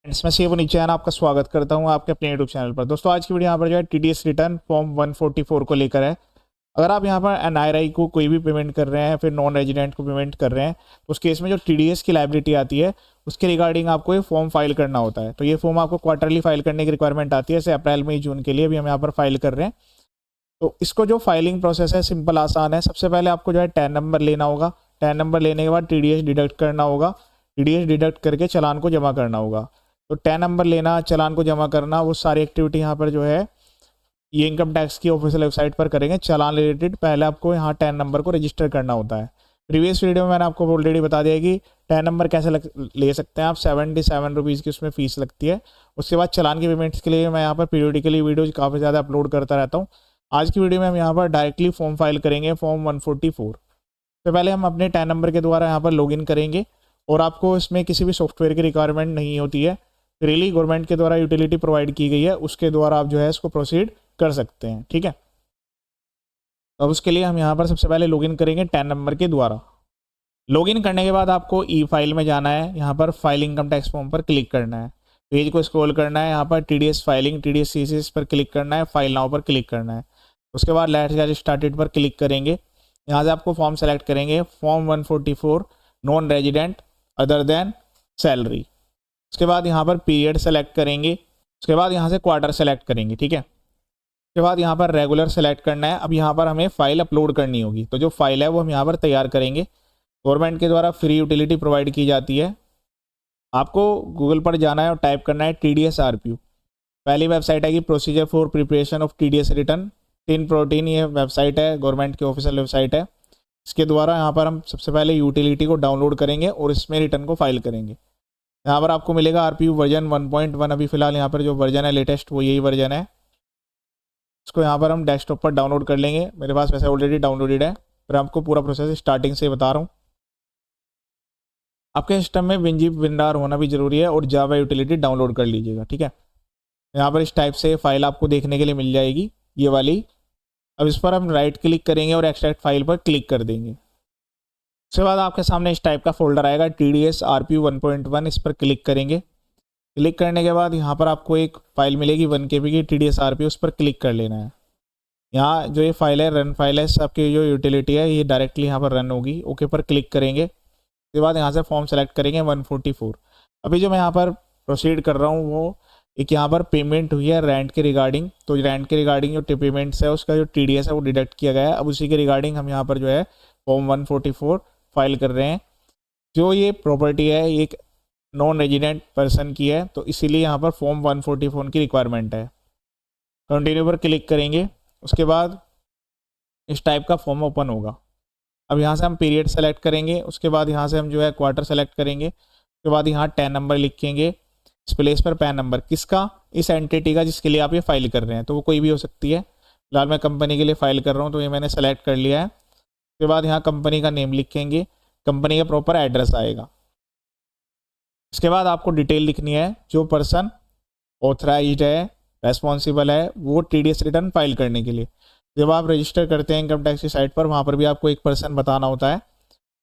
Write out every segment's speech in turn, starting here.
इसमें से वो नीचे आना आपका स्वागत करता हूँ आपके अपने यूट्यूब चैनल पर। दोस्तों आज की वीडियो यहाँ पर जो है टीडीएस रिटर्न फॉर्म 144 को लेकर है। अगर आप यहाँ पर एनआरआई को कोई भी पेमेंट कर रहे हैं फिर नॉन रेजिडेंट को पेमेंट कर रहे हैं तो उस केस में जो टीडीएस की लायबिलिटी आती है उसके रिगार्डिंग आपको ये फॉर्म फाइल करना होता है। तो ये फॉर्म आपको क्वार्टरली फाइल करने की रिक्वायरमेंट आती है, जैसे अप्रैल मई जून के लिए भी हम यहाँ पर फाइल कर रहे हैं। तो इसको जो फाइलिंग प्रोसेस है सिंपल आसान है। सबसे पहले आपको जो है टैन नंबर लेना होगा। टैन नंबर लेने के बाद टीडीएस डिडक्ट करना होगा। टीडीएस डिडक्ट करके चालान को जमा करना होगा। तो टैन नंबर लेना, चालान को जमा करना, वो सारी एक्टिविटी यहाँ पर जो है ये इनकम टैक्स की ऑफिशियल वेबसाइट पर करेंगे। चालान रिलेटेड पहले आपको यहाँ टैन नंबर को रजिस्टर करना होता है। प्रीवियस वीडियो में मैंने आपको ऑलरेडी बता दिया कि टैन नंबर कैसे ले सकते हैं आप। 77 रुपीज़ की उसमें फ़ीस लगती है। उसके बाद चालान की पेमेंट्स के लिए मैं यहाँ पर पीरियडिकली वीडियोज़ काफ़ी ज़्यादा अपलोड करता रहता हूँ। आज की वीडियो में हम यहाँ पर डायरेक्टली फॉर्म फाइल करेंगे, फॉर्म 144। तो पहले हम अपने टैन नंबर के द्वारा यहाँ पर लॉगिन करेंगे और आपको इसमें किसी भी सॉफ्टवेयर की रिक्वायरमेंट नहीं होती है। फ्रीली गवर्नमेंट के द्वारा यूटिलिटी प्रोवाइड की गई है, उसके द्वारा आप जो है इसको प्रोसीड कर सकते हैं। ठीक है, अब उसके लिए हम यहाँ पर सबसे पहले लॉगिन करेंगे टैन नंबर के द्वारा। लॉगिन करने के बाद आपको ई फाइल में जाना है। यहाँ पर फाइल इनकम टैक्स फॉर्म पर क्लिक करना है। पेज को स्क्रॉल करना है, यहाँ पर टीडीएस फाइलिंग टीडीएस सीसीएस पर क्लिक करना है, फाइल नाउ पर क्लिक करना है। उसके बाद लेट्स गेट स्टार्टेड पर क्लिक करेंगे। यहाँ से आपको फॉर्म सेलेक्ट करेंगे, form 144 non resident other than salary. उसके बाद यहाँ पर पीरियड सेलेक्ट करेंगे। उसके बाद यहाँ से क्वार्टर सेलेक्ट करेंगे। ठीक है, उसके बाद यहाँ पर रेगुलर सेलेक्ट करना है। अब यहाँ पर हमें फाइल अपलोड करनी होगी, तो जो फाइल है वो हम यहाँ पर तैयार करेंगे। गवर्नमेंट के द्वारा फ्री यूटिलिटी प्रोवाइड की जाती है। आपको गूगल पर जाना है और टाइप करना है TDS RPU। पहली वेबसाइट है कि procedure for preparation of TDS return tin protein, ये वेबसाइट है, गवर्नमेंट की ऑफिशियल वेबसाइट है। इसके द्वारा यहाँ पर हम सबसे पहले यूटिलिटी को डाउनलोड करेंगे और इसमें रिटर्न को फाइल करेंगे। यहाँ पर आपको मिलेगा RPU वर्जन 1.1। अभी फिलहाल यहाँ पर जो वर्जन है लेटेस्ट वो यही वर्जन है। इसको यहाँ पर हम डेस्कटॉप पर डाउनलोड कर लेंगे। मेरे पास वैसे ऑलरेडी डाउनलोडेड है, पर आपको पूरा प्रोसेस स्टार्टिंग से बता रहा हूँ। आपके सिस्टम में WinZip WinRAR होना भी जरूरी है और जावा यूटिलिटी डाउनलोड कर लीजिएगा। ठीक है, यहाँ पर इस टाइप से फाइल आपको देखने के लिए मिल जाएगी, ये वाली। अब इस पर हम राइट क्लिक करेंगे और एक्सट्रैक्ट फाइल पर क्लिक कर देंगे। उसके बाद आपके सामने इस टाइप का फोल्डर आएगा TDS RPU 1.1। इस पर क्लिक करेंगे। क्लिक करने के बाद यहाँ पर आपको एक फाइल मिलेगी 1 KB की TDS RPU, उस पर क्लिक कर लेना है। यहाँ जो ये फाइल है रन फाइल है, आपकी जो यूटिलिटी है ये डायरेक्टली यहाँ पर रन होगी। ओके पर क्लिक करेंगे। उसके बाद यहाँ से फॉर्म सेलेक्ट करेंगे 144। अभी जो मैं यहाँ पर प्रोसीड कर रहा हूँ वो एक यहाँ पर पेमेंट हुई है रेंट के रिगार्डिंग। तो रेंट के रिगार्डिंग जो पेमेंट्स है उसका जो TDS है वो डिडक्ट किया गया है। अब उसी के रिगार्डिंग हम यहाँ पर जो है फॉर्म 144 फाइल कर रहे हैं। जो ये प्रॉपर्टी है ये एक नॉन रेजिडेंट पर्सन की है, तो इसीलिए यहाँ पर फॉर्म 144 की रिक्वायरमेंट है। कंटिन्यू पर क्लिक करेंगे। उसके बाद इस टाइप का फॉर्म ओपन होगा। अब यहाँ से हम पीरियड सेलेक्ट करेंगे। उसके बाद यहाँ से हम जो है क्वार्टर सेलेक्ट करेंगे। उसके बाद यहाँ टैन नंबर लिखेंगे। इस प्लेस पर पैन नंबर किसका, इस एंटिटी का जिसके लिए आप ये फाइल कर रहे हैं, तो वो कोई भी हो सकती है। फिलहाल मैं कंपनी के लिए फाइल कर रहा हूँ तो ये मैंने सेलेक्ट कर लिया है। उसके बाद यहाँ कंपनी का नेम लिखेंगे, कंपनी का प्रॉपर एड्रेस आएगा। इसके बाद आपको डिटेल लिखनी है, जो पर्सन ऑथराइज्ड है, रेस्पॉन्सिबल है वो TDS रिटर्न फाइल करने के लिए। जब आप रजिस्टर करते हैं इनकम टैक्स की साइट पर, वहाँ पर भी आपको एक पर्सन बताना होता है।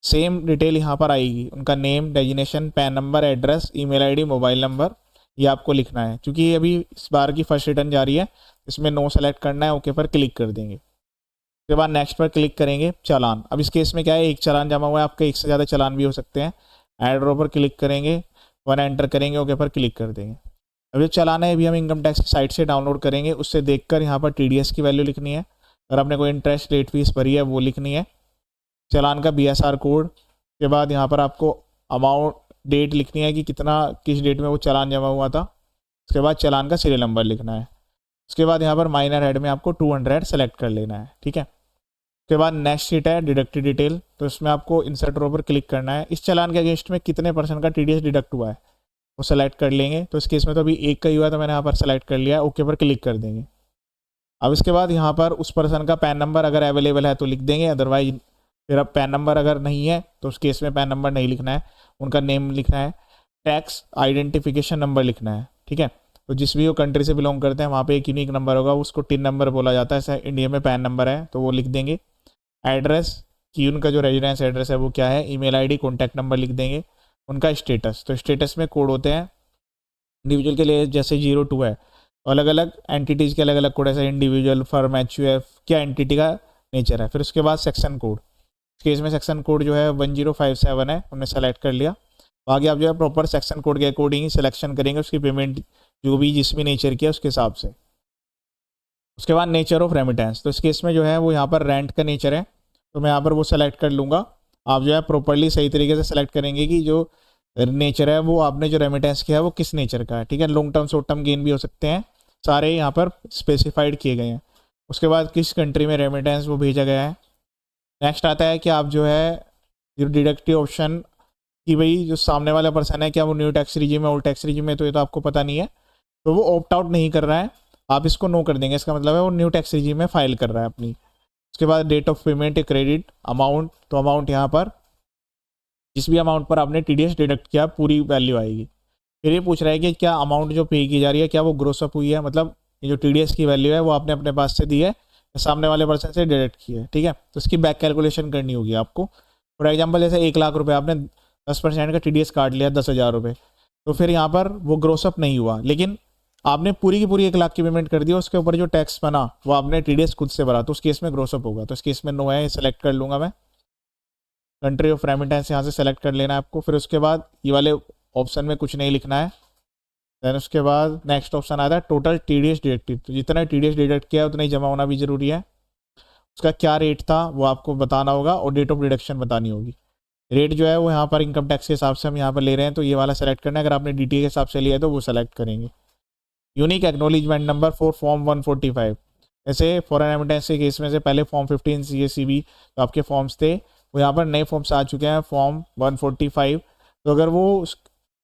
सेम डिटेल यहाँ पर आएगी, उनका name, designation, pan number, address, email ID, mobile number, ये आपको लिखना है। क्योंकि अभी इस बार की फर्स्ट रिटर्न जा रही है, इसमें नो सेलेक्ट करना है। ओके पर क्लिक कर देंगे। उसके बाद नेक्स्ट पर क्लिक करेंगे। चालान, अब इस केस में क्या है, एक चालान जमा हुआ है, आपके एक से ज़्यादा चालान भी हो सकते हैं। एड रो पर क्लिक करेंगे, 1 एंटर करेंगे, ओके पर क्लिक कर देंगे। अब जो चालान है अभी हम इनकम टैक्स की साइट से डाउनलोड करेंगे, उससे देखकर यहाँ पर TDS की वैल्यू लिखनी है। अगर आपने कोई इंटरेस्ट लेट फीस भरी है वो लिखनी है। चालान का BSR कोड के बाद यहाँ पर आपको अमाउंट डेट लिखनी है कि कितना किस डेट में वो चालान जमा हुआ था। उसके बाद चालान का सीरियल नंबर लिखना है। उसके बाद यहाँ पर माइनर हेड में आपको 200 सेलेक्ट कर लेना है। ठीक है, उसके बाद नेक्स्ट शीट है डिडक्टेड डिटेल, तो इसमें आपको इंसर्ट रो पर क्लिक करना है। इस चालान के अगेंस्ट में कितने % का TDS डिडक्ट हुआ है वो सेलेक्ट कर लेंगे। तो इस केस में तो अभी एक का ही हुआ है, तो मैंने यहाँ पर सेलेक्ट कर लिया। ओके पर क्लिक कर देंगे। अब इसके बाद यहाँ पर उस पर्सन का पैन नंबर अगर अवेलेबल है तो लिख देंगे, अदरवाइज फिर अब पैन नंबर अगर नहीं है तो उस केस में पैन नंबर नहीं लिखना है। उनका नेम लिखना है, टैक्स आइडेंटिफिकेशन नंबर लिखना है। ठीक है, तो जिस भी वो कंट्री से बिलोंग करते हैं वहाँ पे एक यूनिक नंबर होगा, उसको टिन नंबर बोला जाता है। ऐसा इंडिया में पैन नंबर है तो वो लिख देंगे। एड्रेस कि उनका जो रेजिडेंस एड्रेस है वो क्या है, ईमेल आईडी, कॉन्टैक्ट नंबर लिख देंगे। उनका स्टेटस, तो स्टेटस में कोड होते हैं इंडिविजुअल के लिए जैसे 02 है, तो अलग अलग एंटिटीज़ के अलग अलग कोड, ऐसे इंडिविजुअल, फर्म, HUF, क्या एंटिटी का नेचर है। फिर उसके बाद सेक्शन कोड, इस केस में सेक्शन कोड जो है 1057 है, हमने सेलेक्ट कर लिया। आगे आप जो है प्रॉपर सेक्शन कोड के अकॉर्डिंग ही सिलेक्शन करेंगे उसकी पेमेंट जो भी जिस भी नेचर की है उसके हिसाब से। उसके बाद नेचर ऑफ रेमिटेंस, तो इस केस में जो है वो यहाँ पर रेंट का नेचर है, तो मैं यहाँ पर वो सेलेक्ट कर लूँगा। आप जो है प्रॉपरली सही तरीके से सेलेक्ट करेंगे कि जो नेचर है वो आपने जो रेमिटेंस किया है वो किस नेचर का है, ठीक है। Long term, short term gain भी हो सकते हैं, सारे यहाँ पर स्पेसिफाइड किए गए हैं। उसके बाद किस कंट्री में रेमिटेंस वो भेजा गया है। नेक्स्ट आता है कि आप जो है जो डिडक्टिव ऑप्शन कि भाई जो सामने वाला पर्सन है क्या वो न्यू टैक्स रिजीम है, ओल्ड टैक्स रिजीम है, तो ये तो आपको पता नहीं है, तो वो ऑप्ट आउट नहीं कर रहा है, आप इसको नो कर देंगे, इसका मतलब है वो न्यू टैक्स रिजीम में फाइल कर रहा है अपनी। उसके बाद date of payment, credit, amount, तो अमाउंट यहाँ पर जिस भी अमाउंट पर आपने TDS डिडक्ट किया पूरी वैल्यू आएगी। फिर ये पूछ रहा है कि क्या अमाउंट जो पे की जा रही है क्या वो ग्रोसअप हुई है, मतलब ये जो TDS की वैल्यू है वो आपने अपने पास से दी है या सामने वाले पर्सन से डिडक्ट की है, ठीक है। तो इसकी बैक कैलकुलेशन करनी होगी आपको। फॉर एग्जाम्पल जैसे 1 लाख रुपये आपने 10% का TDS काट लिया 10,000 रुपये, तो फिर यहाँ पर वो ग्रोसअप नहीं हुआ, लेकिन आपने पूरी की पूरी 1 लाख की पेमेंट कर दी, उसके ऊपर जो टैक्स बना वो आपने TDS खुद से भरा, तो उस केस में ग्रोसअप होगा। तो इस केस में नो है, सेलेक्ट कर लूँगा मैं। कंट्री ऑफ रेमिटेंस यहाँ से सेलेक्ट कर लेना है आपको। फिर उसके बाद ये वाले ऑप्शन में कुछ नहीं लिखना है। देन उसके बाद नेक्स्ट ऑप्शन आता है टोटल TDS डिडक्टेड, तो जितना TDS डिडक्ट किया है उतना ही जमा होना भी जरूरी है। उसका क्या रेट था वो आपको बताना होगा और डेट ऑफ डिडक्शन बतानी होगी। रेट जो है वो यहाँ पर इनकम टैक्स के हिसाब से हम यहाँ पर ले रहे हैं, तो ये वाला सेलेक्ट करना है। अगर आपने DTA के हिसाब से लिया है तो वो सेलेक्ट करेंगे। Unique acknowledgement number for form 145, जैसे फॉरेन रेमिटेंस के केस में से पहले फॉर्म 15 CACB तो आपके फॉर्म्स थे, वो यहाँ पर नए फॉर्म्स आ चुके हैं फॉर्म 145, तो अगर वो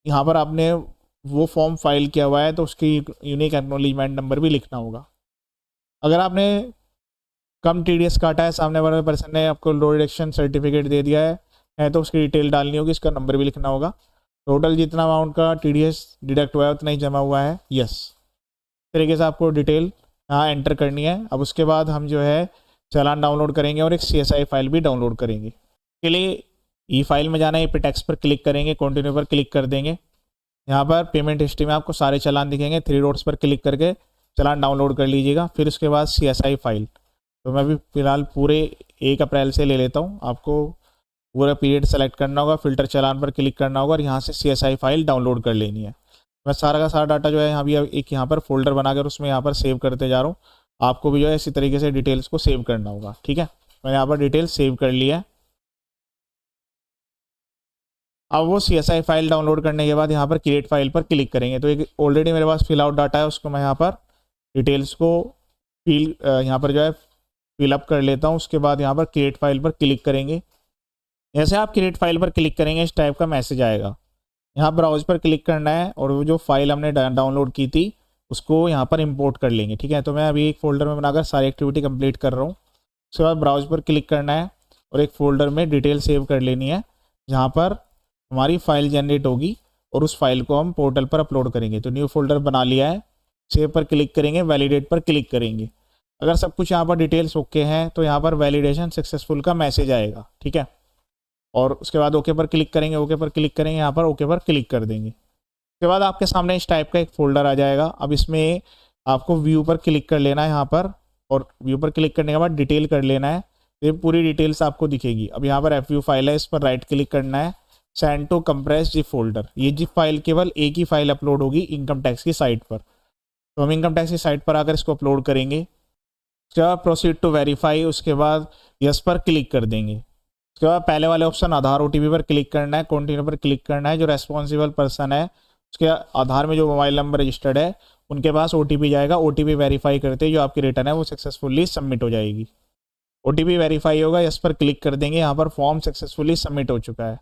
यहाँ पर आपने वो फॉर्म फाइल किया हुआ है तो उसकी यूनिक एक्नोलिजमेंट नंबर भी लिखना होगा। अगर आपने कम TDS काटा है, सामने वाले पर्सन ने आपको लो डिडक्शन सर्टिफिकेट दे दिया है तो उसकी डिटेल डालनी होगी, इसका नंबर भी लिखना होगा। टोटल जितना अमाउंट का TDS डिडक्ट हुआ है उतना ही जमा हुआ है, यस। तरीके से आपको डिटेल यहाँ एंटर करनी है। अब उसके बाद हम जो है चालान डाउनलोड करेंगे और एक CSI फाइल भी डाउनलोड करेंगे। के लिए ई फाइल में जाना है, पे टैक्स पर क्लिक करेंगे, कंटिन्यू पर क्लिक कर देंगे। यहाँ पर पेमेंट हिस्ट्री में आपको सारे चालान दिखेंगे, 3 डॉट्स पर क्लिक करके चालान डाउनलोड कर लीजिएगा। फिर उसके बाद CSI फाइल, तो मैं भी फिलहाल पूरे 1 अप्रैल से ले लेता हूँ। आपको पूरा पीरियड सेलेक्ट करना होगा, फिल्टर चालान पर क्लिक करना होगा और यहाँ से CSI फाइल डाउनलोड कर लेनी है। मैं सारा का सारा डाटा जो है यहाँ भी एक यहाँ पर फोल्डर बनाकर उसमें यहाँ पर सेव करते जा रहा हूँ। आपको भी जो है इसी तरीके से डिटेल्स को सेव करना होगा, ठीक है। मैंने यहाँ पर डिटेल सेव कर लिया है। अब वो CSI फाइल डाउनलोड करने के बाद यहाँ पर क्रिएट फाइल पर क्लिक करेंगे, तो एक ऑलरेडी मेरे पास फिल आउट डाटा है, उसको मैं यहाँ पर डिटेल्स को यहाँ पर जो है फिलअप कर लेता हूँ। उसके बाद यहाँ पर क्रिएट फाइल पर क्लिक करेंगे। जैसे आप क्रिएट फाइल पर क्लिक करेंगे इस टाइप का मैसेज आएगा। यहाँ ब्राउज पर क्लिक करना है और वो जो फाइल हमने डाउनलोड की थी उसको यहाँ पर इंपोर्ट कर लेंगे, ठीक है। तो मैं अभी एक फ़ोल्डर में बनाकर सारी एक्टिविटी कंप्लीट कर रहा हूँ। उसके बाद ब्राउज पर क्लिक करना है और एक फ़ोल्डर में डिटेल सेव कर लेनी है जहाँ पर हमारी फ़ाइल जनरेट होगी और उस फाइल को हम पोर्टल पर अपलोड करेंगे। तो न्यू फोल्डर बना लिया है, सेव पर क्लिक करेंगे, वैलिडेट पर क्लिक करेंगे। अगर सब कुछ यहाँ पर डिटेल्स ओके हैं तो यहाँ पर वैलिडेशन सक्सेसफुल का मैसेज आएगा, ठीक है। और उसके बाद ओके पर क्लिक करेंगे, ओके पर क्लिक करेंगे, यहाँ पर ओके पर क्लिक कर देंगे। उसके बाद आपके सामने इस टाइप का एक फ़ोल्डर आ जाएगा। अब इसमें आपको व्यू पर क्लिक कर लेना है यहाँ पर, और व्यू पर क्लिक करने के बाद डिटेल कर लेना है, ये पूरी डिटेल्स आपको दिखेगी। अब यहाँ पर FU फाइल है, इस पर राइट क्लिक करना है, send to compress zip folder. ये जिप फाइल केवल एक ही फाइल अपलोड होगी इनकम टैक्स की साइट पर, तो हम इनकम टैक्स की साइट पर आकर इसको अपलोड करेंगे। उसके बाद प्रोसीड टू वेरीफाई, उसके बाद यस पर क्लिक कर देंगे। उसके बाद पहले वाले ऑप्शन आधार OTP पर क्लिक करना है, कंटिन्यू पर क्लिक करना है। जो रेस्पॉन्सिबल पर्सन है उसके आधार में जो मोबाइल नंबर रजिस्टर्ड है उनके पास OTP जाएगा। OTP वेरीफाई करते जो आपकी रिटर्न है वो सक्सेसफुली सबमिट हो जाएगी। OTP वेरीफाई होगा, यस पर क्लिक कर देंगे। यहाँ पर फॉर्म सक्सेसफुली सबमिट हो चुका है।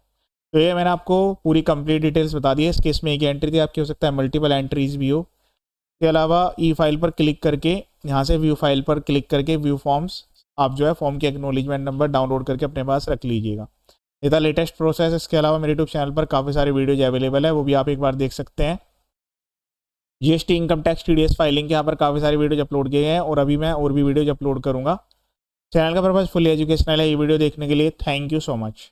तो ये मैंने आपको पूरी कंप्लीट डिटेल्स बता दी है। इस केस में एक एंट्री थी, आपकी हो सकता है मल्टीपल एंट्रीज भी हो। इसके अलावा ई फाइल पर क्लिक करके यहाँ से व्यू फाइल पर क्लिक करके व्यू फॉर्म्स आप जो है फॉर्म के एक्नोलिजमेंट नंबर डाउनलोड करके अपने पास रख लीजिएगा। ये था लेटेस्ट प्रोसेस। इसके अलावा मेरे यूट्यूब चैनल पर काफ़ी सारे वीडियोज अवेलेबल है, वो भी आप एक बार देख सकते हैं। GST income tax TDS filing के यहाँ पर काफ़ी सारे वीडियोज अपलोड किए हैं और अभी मैं और भी वीडियोज अपलोड करूँगा। चैनल का पर्पज फुल एजुकेशनल है। ये वीडियो देखने के लिए थैंक यू सो मच।